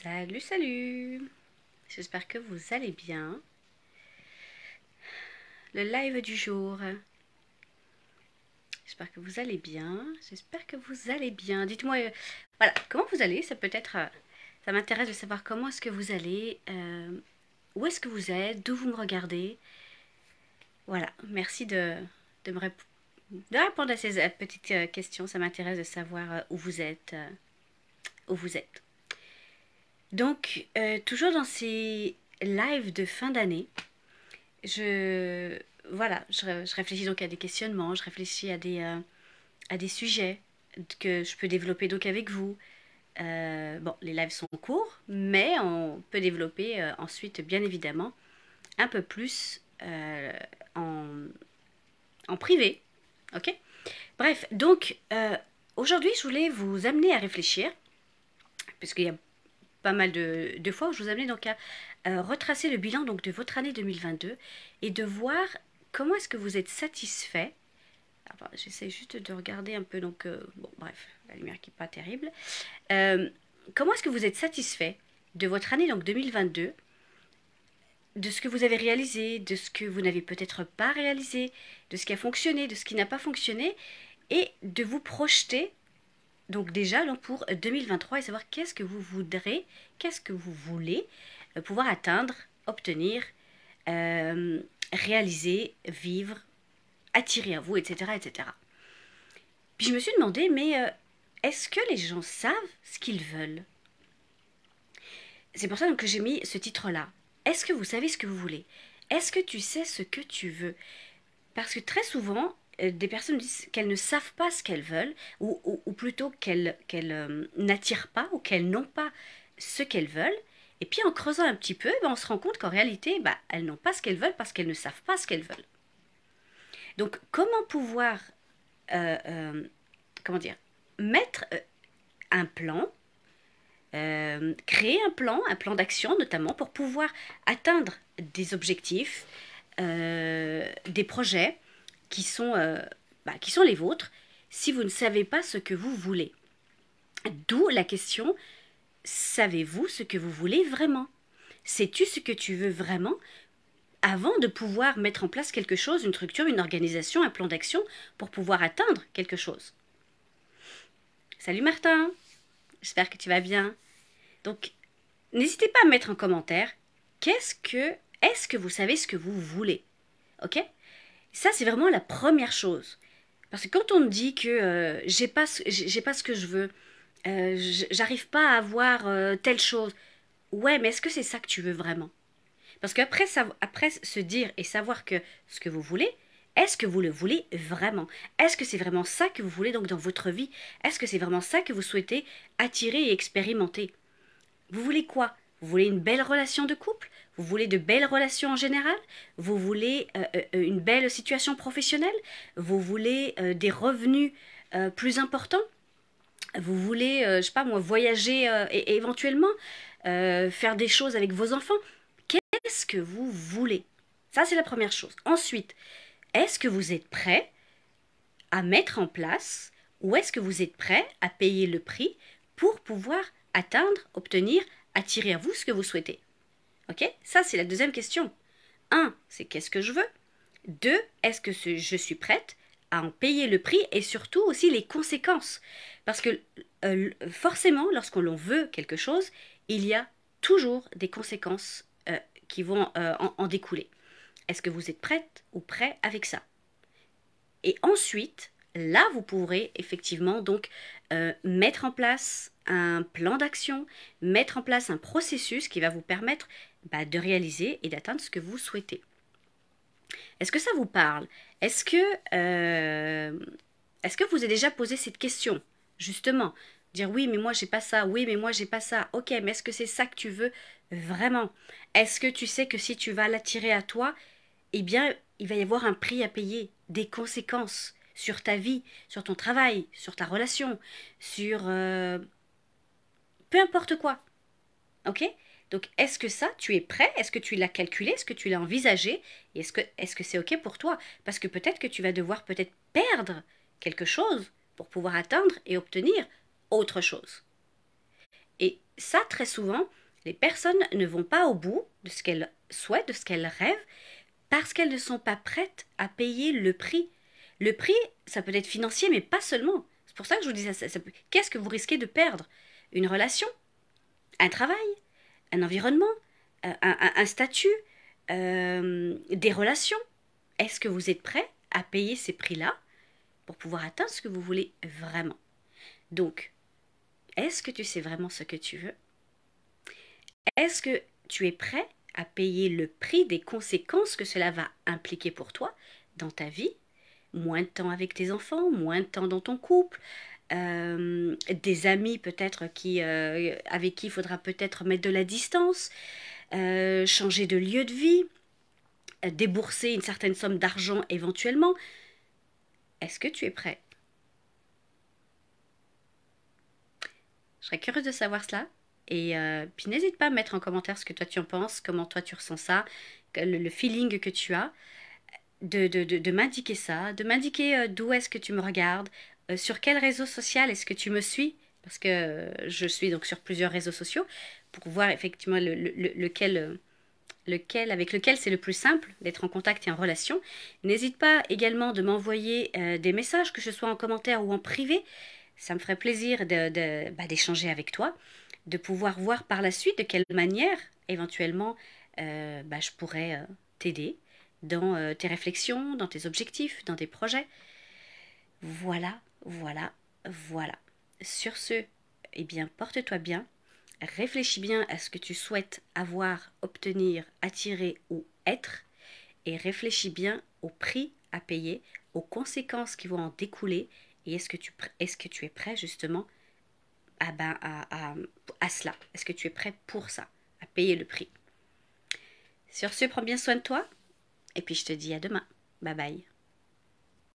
Salut, salut! J'espère que vous allez bien. Le live du jour. J'espère que vous allez bien. J'espère que vous allez bien. Dites-moi, voilà, comment vous allez? Ça peut être, ça m'intéresse de savoir comment est-ce que vous allez, où est-ce que vous êtes, d'où vous me regardez. Voilà, merci de me de répondre à ces petites questions. Ça m'intéresse de savoir où vous êtes, où vous êtes. Donc, toujours dans ces lives de fin d'année, je, voilà, je réfléchis donc à des questionnements, je réfléchis à des sujets que je peux développer donc avec vous. Bon, les lives sont courts, mais on peut développer ensuite, bien évidemment, un peu plus en, en privé. Ok? Bref, donc aujourd'hui, je voulais vous amener à réfléchir, puisqu'il y a pas mal de fois où je vous amenais donc à retracer le bilan donc de votre année 2022 et de voir comment est-ce que vous êtes satisfait. J'essaie juste de regarder un peu, donc, bon, bref, la lumière qui n'est pas terrible. Comment est-ce que vous êtes satisfait de votre année donc 2022, de ce que vous avez réalisé, de ce que vous n'avez peut-être pas réalisé, de ce qui a fonctionné, de ce qui n'a pas fonctionné, et de vous projeter donc déjà donc pour 2023 et savoir qu'est-ce que vous voudrez, qu'est-ce que vous voulez pouvoir atteindre, obtenir, réaliser, vivre, attirer à vous, etc., etc. Puis je me suis demandé, mais est-ce que les gens savent ce qu'ils veulent? C'est pour ça donc, que j'ai mis ce titre-là. Est-ce que vous savez ce que vous voulez? Est-ce que tu sais ce que tu veux? Parce que très souvent, des personnes disent qu'elles ne savent pas ce qu'elles veulent, ou plutôt qu'elles n'attirent pas, ou qu'elles n'ont pas ce qu'elles veulent. Et puis en creusant un petit peu, on se rend compte qu'en réalité, elles n'ont pas ce qu'elles veulent parce qu'elles ne savent pas ce qu'elles veulent. Donc comment pouvoir, comment dire, mettre un plan, créer un plan d'action notamment pour pouvoir atteindre des objectifs, des projets qui sont les vôtres, si vous ne savez pas ce que vous voulez. D'où la question, savez-vous ce que vous voulez vraiment? Sais-tu ce que tu veux vraiment avant de pouvoir mettre en place quelque chose, une structure, une organisation, un plan d'action pour pouvoir atteindre quelque chose? Salut Martin, j'espère que tu vas bien. Donc, n'hésitez pas à mettre en commentaire est-ce que vous savez ce que vous voulez? Ok? Ça, c'est vraiment la première chose. Parce que quand on me dit que j'ai pas ce que je veux, j'arrive pas à avoir telle chose, ouais, mais est-ce que c'est ça que tu veux vraiment? Parce qu'après après se dire et savoir que ce que vous voulez, est-ce que vous le voulez vraiment? Est-ce que c'est vraiment ça que vous voulez donc dans votre vie? Est-ce que c'est vraiment ça que vous souhaitez attirer et expérimenter? Vous voulez quoi? Vous voulez une belle relation de couple? Vous voulez de belles relations en général? Vous voulez une belle situation professionnelle? Vous voulez des revenus plus importants? Vous voulez, je sais pas moi, voyager et éventuellement faire des choses avec vos enfants? Qu'est-ce que vous voulez? Ça, c'est la première chose. Ensuite, est-ce que vous êtes prêt à mettre en place ou est-ce que vous êtes prêt à payer le prix pour pouvoir atteindre, obtenir, attirer à vous ce que vous souhaitez? Ok? Ça, c'est la deuxième question. Un, c'est qu'est-ce que je veux? Deux, est-ce que je suis prête à en payer le prix et surtout aussi les conséquences? Parce que forcément, lorsqu'on l'on veut quelque chose, il y a toujours des conséquences qui vont en découler. Est-ce que vous êtes prête ou prêt avec ça? Et ensuite, là, vous pourrez effectivement donc mettre en place un plan d'action, mettre en place un processus qui va vous permettre de réaliser et d'atteindre ce que vous souhaitez. Est-ce que ça vous parle? Est-ce que, est-ce que vous avez déjà posé cette question? Justement, dire oui, mais moi j'ai pas ça, oui, mais moi j'ai pas ça. Ok, mais est-ce que c'est ça que tu veux vraiment? Est-ce que tu sais que si tu vas l'attirer à toi, eh bien, il va y avoir un prix à payer, des conséquences sur ta vie, sur ton travail, sur ta relation, sur peu importe quoi. Ok? Donc, est-ce que ça, tu es prêt? Est-ce que tu l'as calculé? Est-ce que tu l'as envisagé? Et est-ce que c'est ok pour toi? Parce que peut-être que tu vas devoir peut-être perdre quelque chose pour pouvoir atteindre et obtenir autre chose. Et ça, très souvent, les personnes ne vont pas au bout de ce qu'elles souhaitent, de ce qu'elles rêvent, parce qu'elles ne sont pas prêtes à payer le prix. Le prix, ça peut être financier, mais pas seulement. C'est pour ça que je vous disais, qu'est-ce que vous risquez de perdre? Une relation, un travail, un environnement, un statut, des relations. Est-ce que vous êtes prêt à payer ces prix-là pour pouvoir atteindre ce que vous voulez vraiment? Donc, est-ce que tu sais vraiment ce que tu veux? Est-ce que tu es prêt à payer le prix des conséquences que cela va impliquer pour toi dans ta vie? Moins de temps avec tes enfants, moins de temps dans ton couple, des amis peut-être avec qui il faudra peut-être mettre de la distance, changer de lieu de vie, débourser une certaine somme d'argent éventuellement. Est-ce que tu es prêt? Je serais curieuse de savoir cela. Et puis n'hésite pas à mettre en commentaire ce que toi tu en penses, comment toi tu ressens ça, le feeling que tu as, de m'indiquer ça, de m'indiquer d'où est-ce que tu me regardes, sur quel réseau social est-ce que tu me suis, parce que je suis donc sur plusieurs réseaux sociaux, pour voir effectivement avec lequel c'est le plus simple d'être en contact et en relation. N'hésite pas également de m'envoyer des messages, que ce soit en commentaire ou en privé. Ça me ferait plaisir d'échanger avec toi, de pouvoir voir par la suite de quelle manière, éventuellement, je pourrais t'aider dans tes réflexions, dans tes objectifs, dans tes projets. Voilà, voilà, voilà. Sur ce, eh bien, porte-toi bien. Réfléchis bien à ce que tu souhaites avoir, obtenir, attirer ou être, et réfléchis bien au prix à payer, aux conséquences qui vont en découler, et est-ce que tu es prêt justement à cela? Est-ce que tu es prêt pour ça, à payer le prix? Sur ce, prends bien soin de toi, et puis je te dis à demain. Bye bye.